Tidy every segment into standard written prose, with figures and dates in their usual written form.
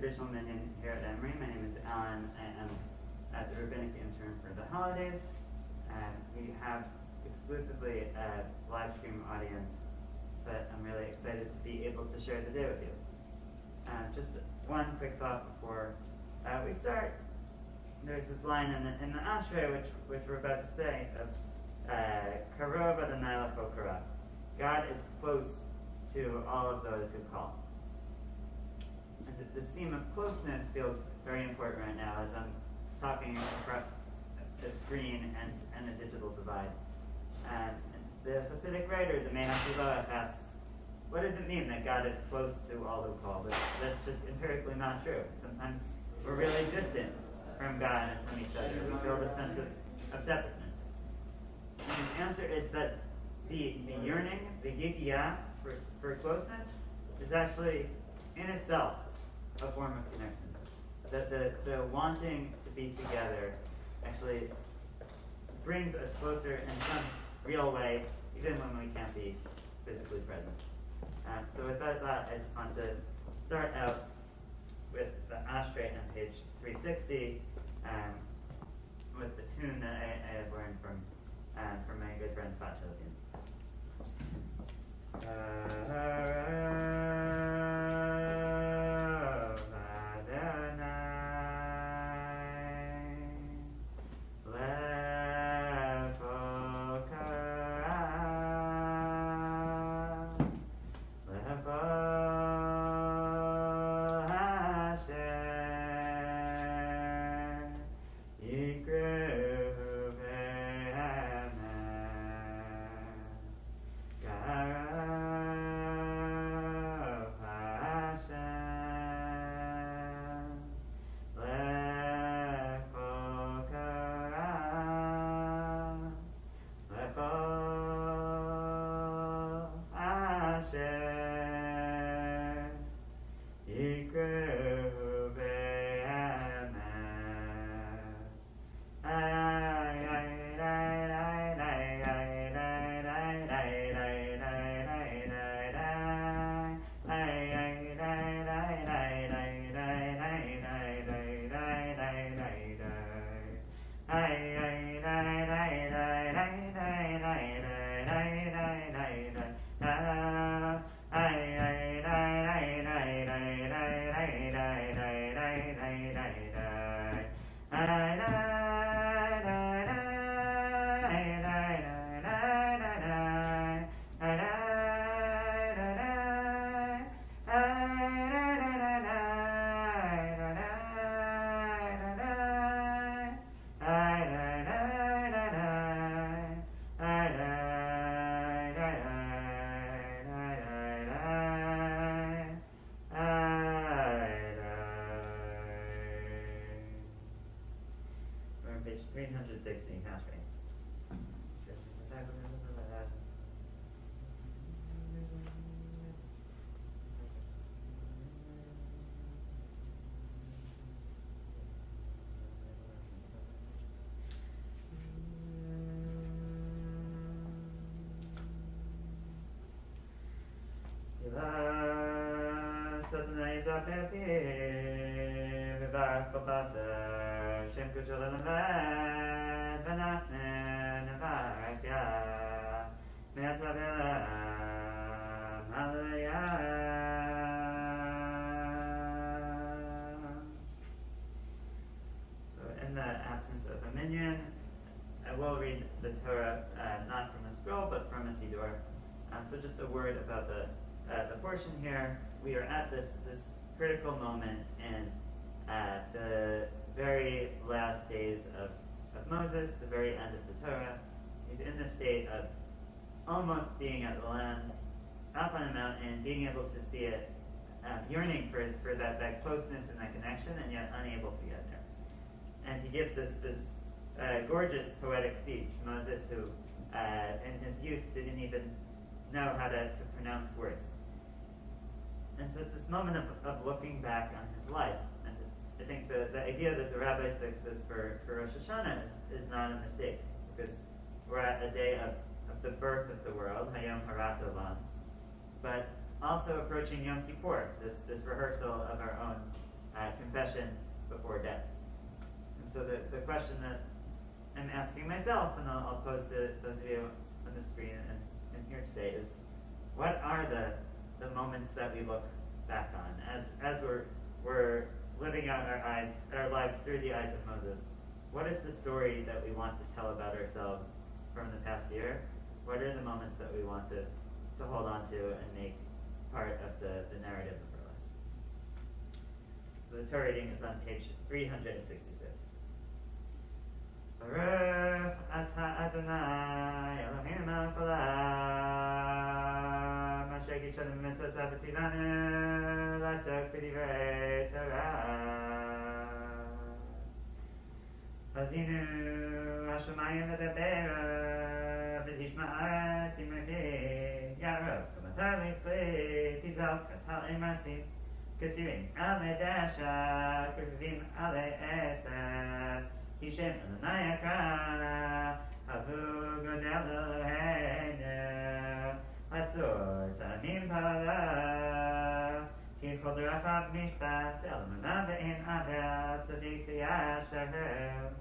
traditional minion here at Emory. My name is Alan. I am the rabbinic intern for the holidays. We have exclusively a live stream audience, but I'm really excited to be able to share the day with you. Just one quick thought before we start. There's this line in the Ashrei, which we're about to say, of Karov Adonai L'chol Karav. God is close to all of those who call. And this theme of closeness feels very important right now as I'm talking across a screen and a digital divide. And the Hasidic writer, the Me'ah Shiloach, asks, what does it mean that God is close to all who call? That's just empirically not true. Sometimes we're really distant from God and from each other. We feel the sense of separateness. And his answer is that the yearning, the yigiyah for closeness is actually in itself a form of connection. The wanting to be together actually brings us closer in some real way, even when we can't be physically present. So with that thought, I just want to start out with the Ashrei on page 360 with the tune that I have learned from my good friend Pat Shilkin. Page 360, Ashrei. Shem Kuchel Levad Vanachne Nevarakya Me'atzavelam Hallelujah. So in the absence of a minyan, I will read the Torah not from a scroll but from a siddur. So just a word about the portion here. We are at this critical moment in the very last days of Moses, the very end of the Torah. He's in the state of almost being at the land, up on a mountain, being able to see it, yearning for that closeness and that connection, and yet unable to get there. And he gives this gorgeous poetic speech. Moses, who in his youth didn't even know how to pronounce words. And so it's this moment of looking back on his life. And I think the idea that the rabbis fix this for Rosh Hashanah is not a mistake, because we're at a day of the birth of the world, Hayom Harat Olam, but also approaching Yom Kippur, this rehearsal of our own possession before death. And so the question that I'm asking myself, and I'll pose to those of you on the screen and here today, is what are the moments that we look back on as we're living out our lives through the eyes of Moses? What is the story that we want to tell about ourselves from the past year? What are the moments that we want to hold on to and make part of the narrative of our lives? So the Torah reading is on page 366. Baruch atah Adonai Eloheinu melech haolam asher kidshanu b'mitzvosav v'tzivanu la'asok b'divrei Torah. Hazinu hashamayim v'dabera v'tishma haaretz imrechi yarov k'matar litzli tizal katal emasim kasirim ale dasha krivim ale esav Kishem Adonai Akra Havu Godel Eloheinu Hatzor Tamim Pala Ki Chol Rachav Mishpat Elamana Ve'en Avel Tzadik V'yashahu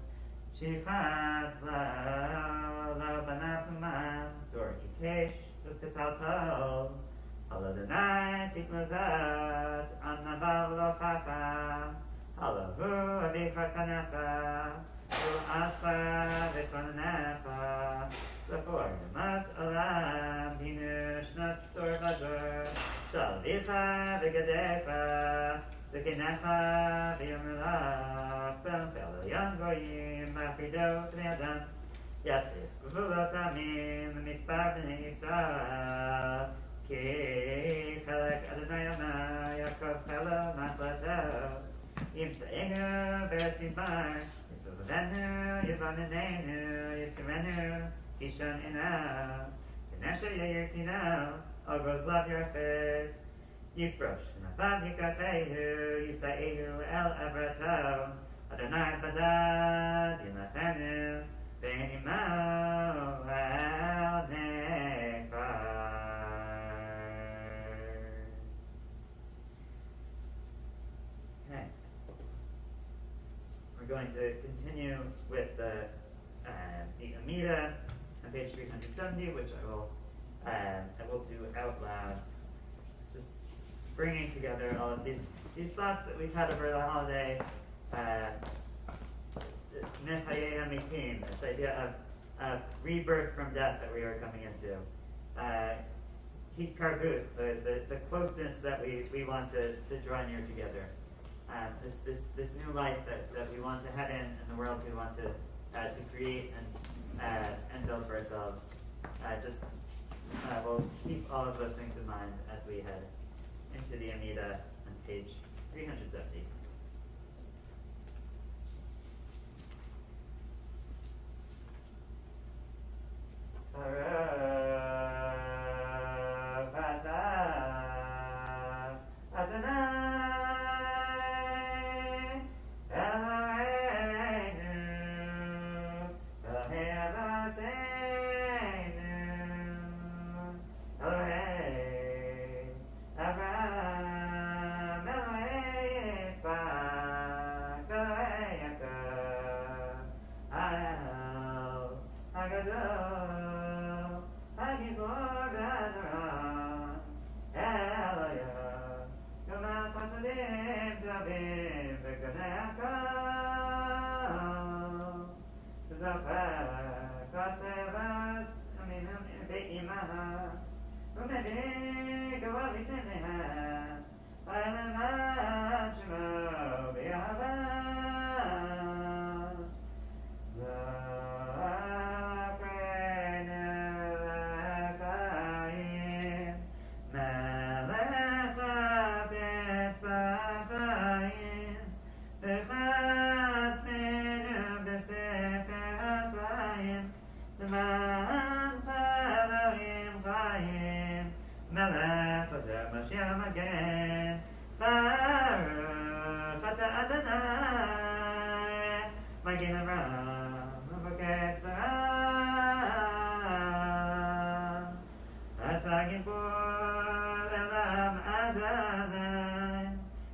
Shifat Lo Bana Puman Dor Kikesh Ufketal Tol Adonai Tiklozat Annabav Lo Chafam Halahu Avicha Kanecha Hu Ascha V'Chonecha Zafor Nemat Olam Dinu Shnot Dor Vador Shalicha V'Gadecha Zekenecha V'Yomilach B'Nfel Yon Goyim Machido B'nei Adam Yatzir Gvulot Amim Mitzpar B'nei Yisrael Ki Chelek Adonai Yama Yaakov Chelo Machlato Yimtzeinu beretz midbar, Yisuvavenu, Yivanenenu, Yitzirenu, Kishon ena, Kenesher Yair Kinel, Ogos Lav Yerfed, Yifrosh, Nafav Yikafehu, Yisraelu El Abrato, Adonai Badad, Yilachenu, Ve'imau El Nefar. We're going to continue with the Amida on page 370, which I will do out loud, just bringing together all of these thoughts that we've had over the holiday. Nefayei Hamitim, this idea of rebirth from death that we are coming into. Hitkarbut, the closeness that we want to draw near together. This new life that we want to head in, and the worlds we want to create and build for ourselves. We'll keep all of those things in mind as we head into the Amida on page 370.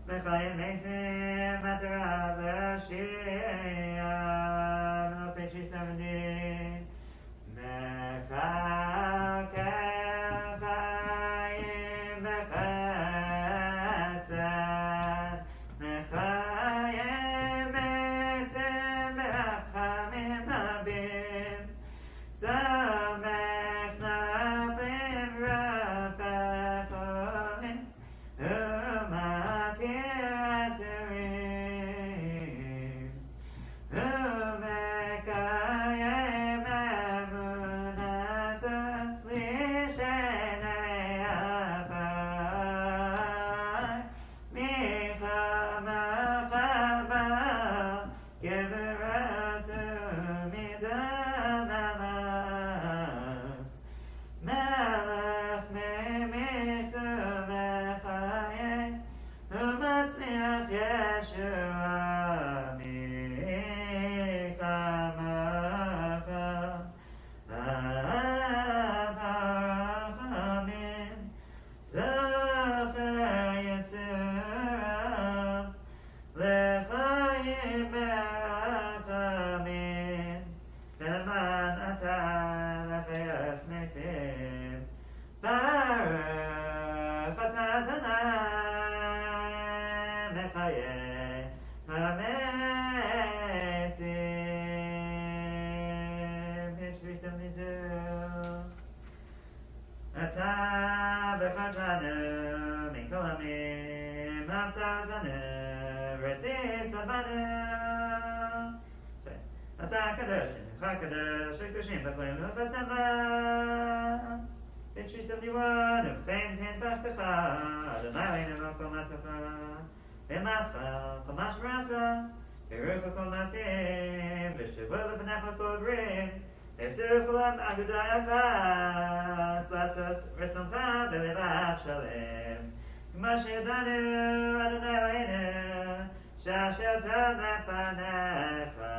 Mechayim Mesim Matara Vashia Petri 70 Mechakefayim Bechesed Mechayim Mesim Berachamim Abim Samech Nabim Rafacholim Umatir Asirim Umekayim Emunasa Lishenei Abai Michama Chaba Geverasu Midam Melech Memisu Mechayim Umatmiach Yeshua Mikamacha Abarachamim Zocher Yetzuram Lechayim Berachamim V'leman Ata Lechayos Mesim Baruch Ata Adonai Mechayeh HaMesim. Page 372. Ata B'chartanu Min Kol Hamim Avtazanu V'Retziz Sabanu. Sorry. Ata Kadosh Kadosh Shekdoshim B'Cholim V'Chasava. Page 371. V'chein Ten B'Shtecha Adonai Leinu Kol Masacha V'Mascha Kol Mashmarasa V'Rucha Kol Masim V'Shavua L'Panecha Kol Grim V'Suchulam Agudah Yachas Latzos Ritzoncha B'Levav Shalem K'ma Sheyadanu Adonai Leinu Shasher Tov Lefanecha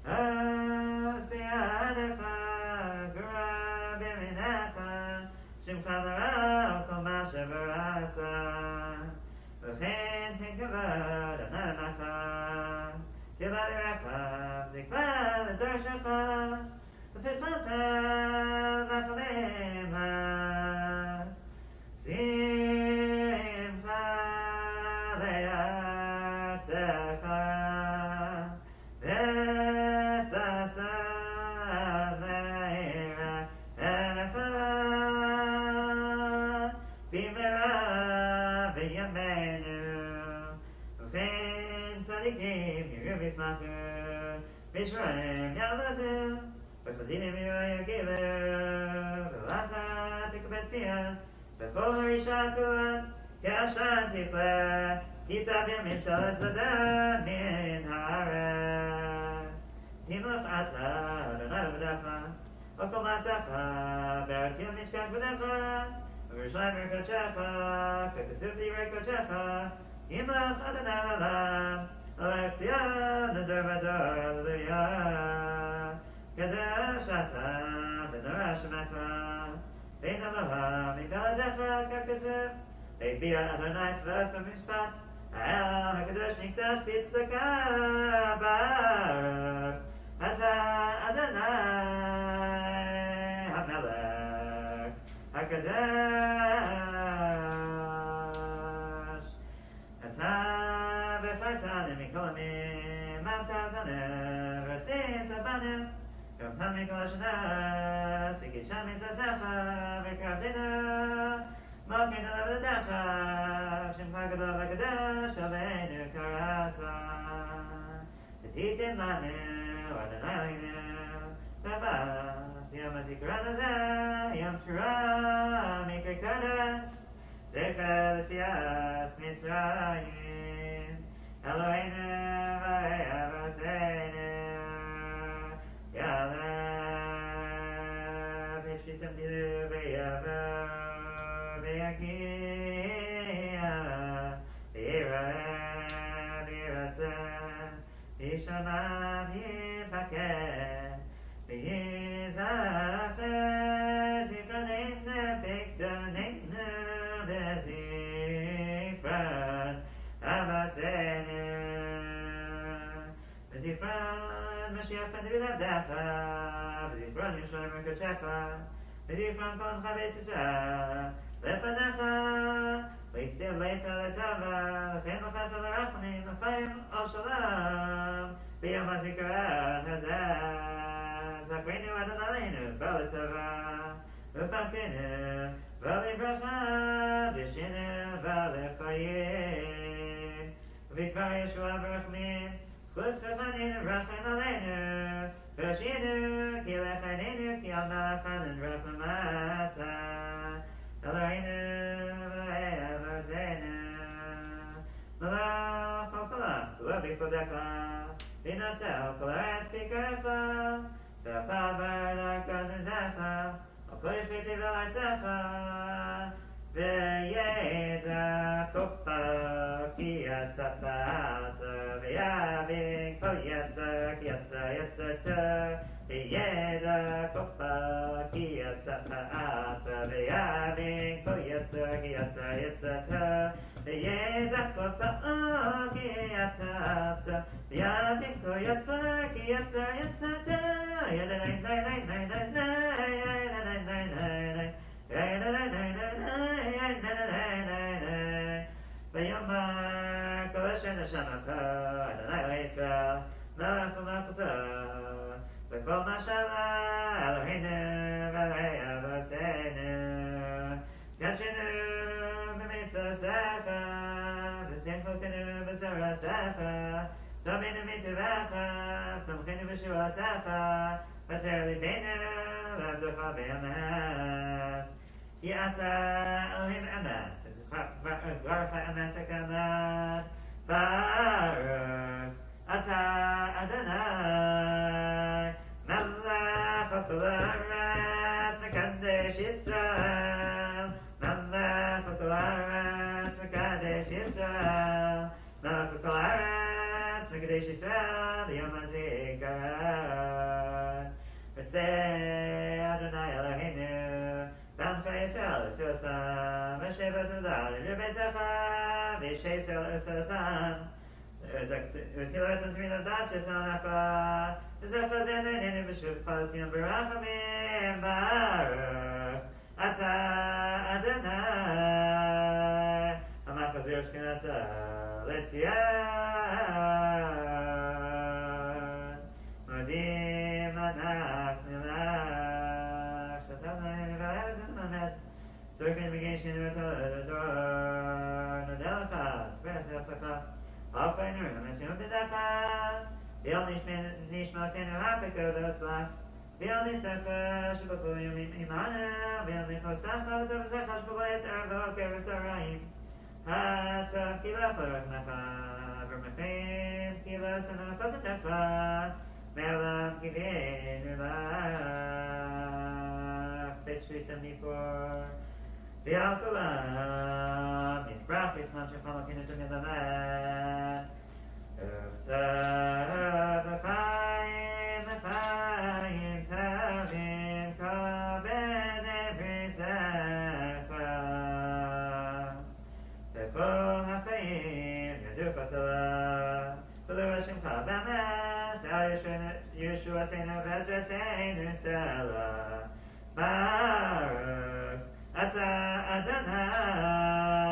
Az B'Yadecha Gura B'Minecha Shimcha L'Ra Kol Ma Shebarasa V'chein Ten Kavod Adonai L'Macha Tila L'Rechav Zikva L'Dorshecha V'Fitfata L'Machalim Simcha Le'artzecha V'sasa Le'irachecha B'mera V'yameinu V'chein Tzadikim Yiru V'yismachu V'yishroim Yalazu V'chazidim Yiru Yagilu V'lasa Tikabet Piyah V'chol Harisha Kulan K'ashan Tifleh Kitab Yamim Shal Esadah Min Haaretz Timloch Ata Adonai L'V'decha Okol Masecha Be'eretz Yil Mishkan K'vodecha V'Yerushalayim Rekochecha K'kasuv Divrei Kochecha Yimloch Adonai L'Olam Alech Tzion L'dor V'dor Hallelujah Kadosh Ata V'nora Shemecha Bein Elohim Mibeladecha K'kasuv Be'bia Adonai Tzvot B'mishpat Ha'el HaKadosh Nikdash B'tzedaka Baruch Ata Adonai HaMelech HaKadosh Ata B'chartanu Mikol Hamim Avtazanu V'Retziz Sabanu V'Ramtam Mikol Hashanah V'Kidsham Mitzasecha V'Kravdenu Malkeinu L'Avdadecha Shemcha Gadol V'Kadosh Aleinu Karasa V'titin Lanu Adonai Leinu V'Avas Yom HaZikaron Hazeh Yom Teruah Mikra Kodesh Zecher L'Tzias Mitzrayim Eloheinu V'Avoseinu Yalev Page 372 V'Yavo V'Yagia V'Yireh V'Yiratzeh V'Yishama V'Yipakeh V'Yizacher Zikroneinu B'Gdoneinu V'Zikron Ava V'seinu V'zifran Mashiach ben David Avdecha V'zifran Yisrael Merkachecha V'zifran Kol Amcha Beis Yisrael Lepanecha V'yiktiv Leita Letava L'chein L'chesed L'rachmanim L'chaim Ol Shalom B'yom HaZikaron Hazeh Zakreinu Adon Aleinu B'al Tova V'pakinu V'al Bracha V'shinu V'al Chayim V'ikvar Yeshua B'rachmim Chus V'chanin Rachim Aleinu V'shinu Ki Lechaneinu Ki Al Malachanin Rachmata Eloheinu V'le'ev Arzeinu Malach HaKolam Kula B'kodecha V'naseh Kol Haaretz B'ikarecha V'apavar L'arkad Nezecha V'kodesh V'tiv L'artzecha V'yeda Kopa Ki Yata Ba'ata V'yavin Kol Yetzer Ki Yata Yetzer Ter V'yeda Kopa Ki Yata Ba'ata V'yavin Kol Yetzer Ki Yata Yetzer Ter V'yeda Kopa Ki Yata Ba'ata V'yavin Kol Yetzer Ki Yata Yetzer Ter V'yomar kol asher neshamata Adonai Yisrael melech u'malchuso V'kol mashala Eloheinu v'le'ev arseinu Yadshenu b'mitzvosecha V'simchokenu b'zorasecha Somenu mituvecha Somchenu b'shuasecha V'ter libeinu l'avducha b'yamas Ki ata Elohim emes Baruch emes v'kamad Baruch ata Adonai Melech ha'kol haaretz Mekadesh Yisrael Melech ha'kol haaretz Mekadesh Yisrael Melech ha'kol haaretz Mekadesh Yisrael B'yom HaZikaron V'tzei Adonai Eloheinu B'amcha Yisrael Yisrael V'shev Asudal V'bezecha V'shei Yisrael Yisrael V'sil Haaretz Tmina Das Yisrael Necha V'zecha Zenenu V'shuv Chalasim B'rachamim Baruch Ata Adonai Hamachazir Shkenasa L'tzion Modim Anachnu Lach Shatana V'ayavaz Mamed Tzorkin V'geshin V'todor Nodelecha S'peres Yaslecha Alchaynu V'meshinu B'decha V'yal Nishma Senu HaPekodos Lach V'yal Nisecha Shebachol Yomim Imanu V'yal Nikosecha V'tovzecha Shebachol Yisrael V'oker V'sarayim Ha'tov Ki Lecha Rachmecha V'rmechim Ki Le'osenu Chosetecha Me'olam Ki V'enu Lach Page 374 V'al Kulam Yisbrach V'yisman Shechal Akinu Tumid Lamed Uvtav L'chaim L'chaim Tavim Kol B'nei Brisecha V'kol HaChaim Yaducha Salah V'lu Hashemcha B'ames Al Yeshua Seinu V'ezra Seinu Salah Baruch Ata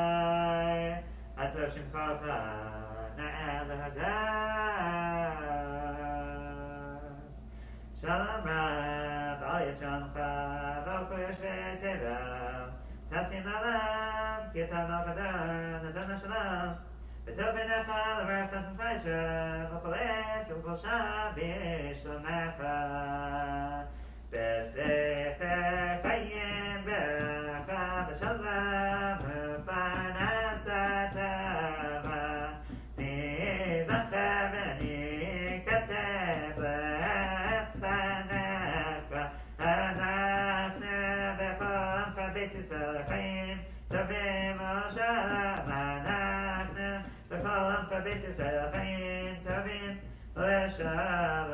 Adonai Ata Shemcha Na'el Hadas Shalom Rab Al Yisraelcha V'al Kol Yoshvei Tevel Tasim Alam Ki Atam Al Kadar Nadon HaShalom V'tov B'necha L'varach Tasmcha Yisrael V'chol Es V'chol Shah B'Shlomecha B'Sefer Chayim B'Racha B'Shalom U'Parnasa Tova Nizacher V'Nikatev L'Panecha Anachnu B'chol Amcha Beis Yisrael L'Chaim Tovim U'Shalom Anachnu B'chol Amcha Beis Yisrael L'Chaim Tovim L'Shalom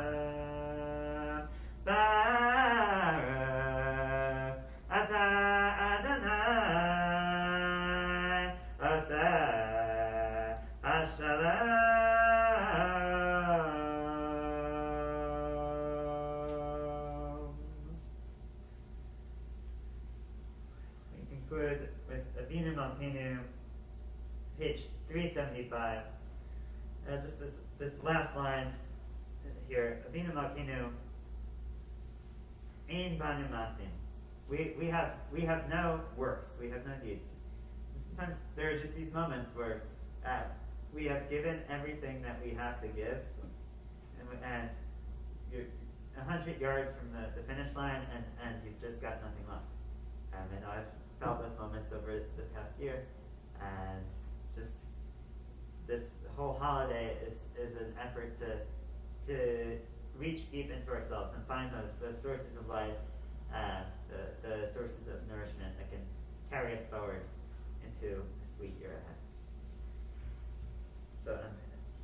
Baruch Ata Adonai Aseh Hashalom We conclude with Avinu Malkeinu, page 375. Just this last line here. Avinu Malkeinu, Ein Banu Masim. We have no works. We have no deeds. And sometimes there are just these moments where we have given everything that we have to give, and you're 100 yards from the finish line, and you've just got nothing left. I know I've felt those moments over the past year, and just this whole holiday is an effort to reach deep into ourselves and find those sources of life, the sources of nourishment that can carry us forward into a sweet year ahead. So I'm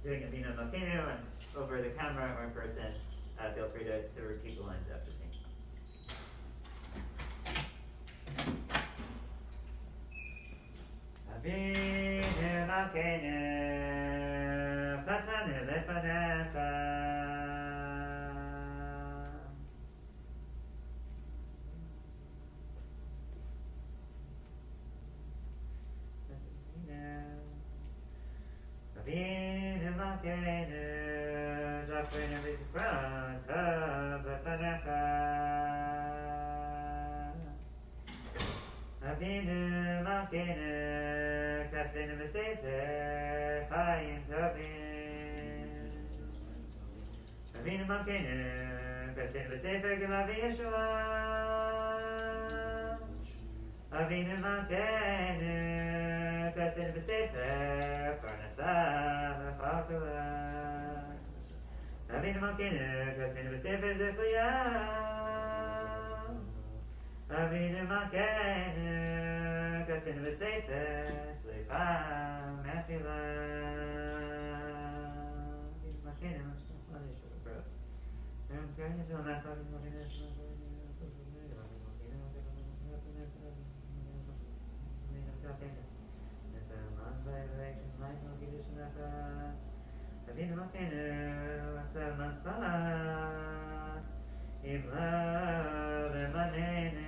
doing Avinu Malkeinu, and over the camera or in person, feel free to repeat the lines after me. Avinu Malkeinu, Chatanu lefanecha. Avinu Malkeinu, Zachreinu v'zikrata lefanecha. Avinu Malkeinu, Kasvenu v'sefer chayim tovim. Avinu Malkeinu, Kasvenu v'sefer gila v'yeshua. Avinu Malkeinu, Kasvenu v'sefer parnasa v'chakula. Avinu Malkeinu, Kasvenu v'sefer zefliyah. Avinu Malkeinu, Kasvenu v'sefer slicha mechila. Avinu Malkeinu, Avinu Malkeinu, asel manfa, imla v'manenu.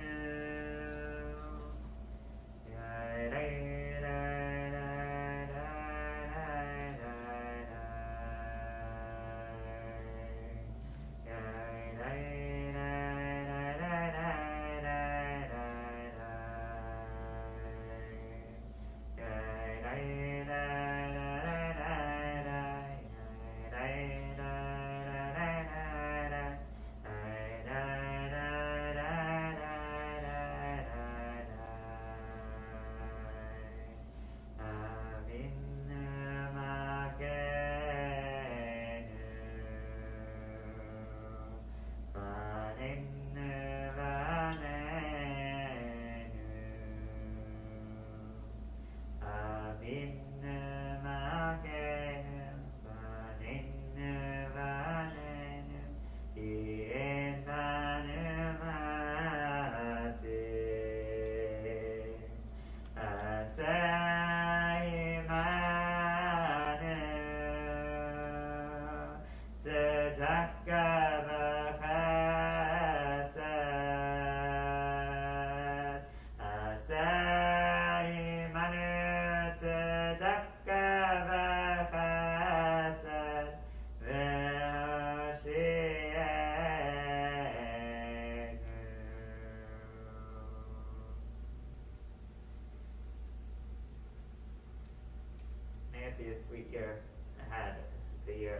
Be a sweet year ahead. It's a year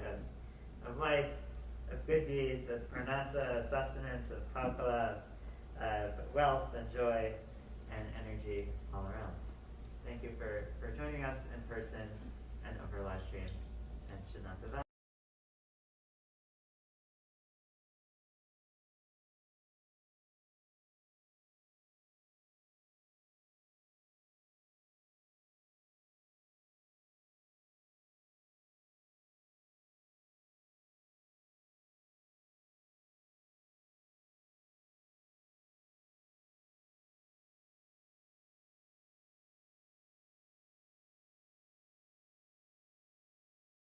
of life, of good deeds, of parnasa, of sustenance, of chakala, of wealth and joy and energy all around. Thank you for joining us in person and over live stream. And Shana Tova.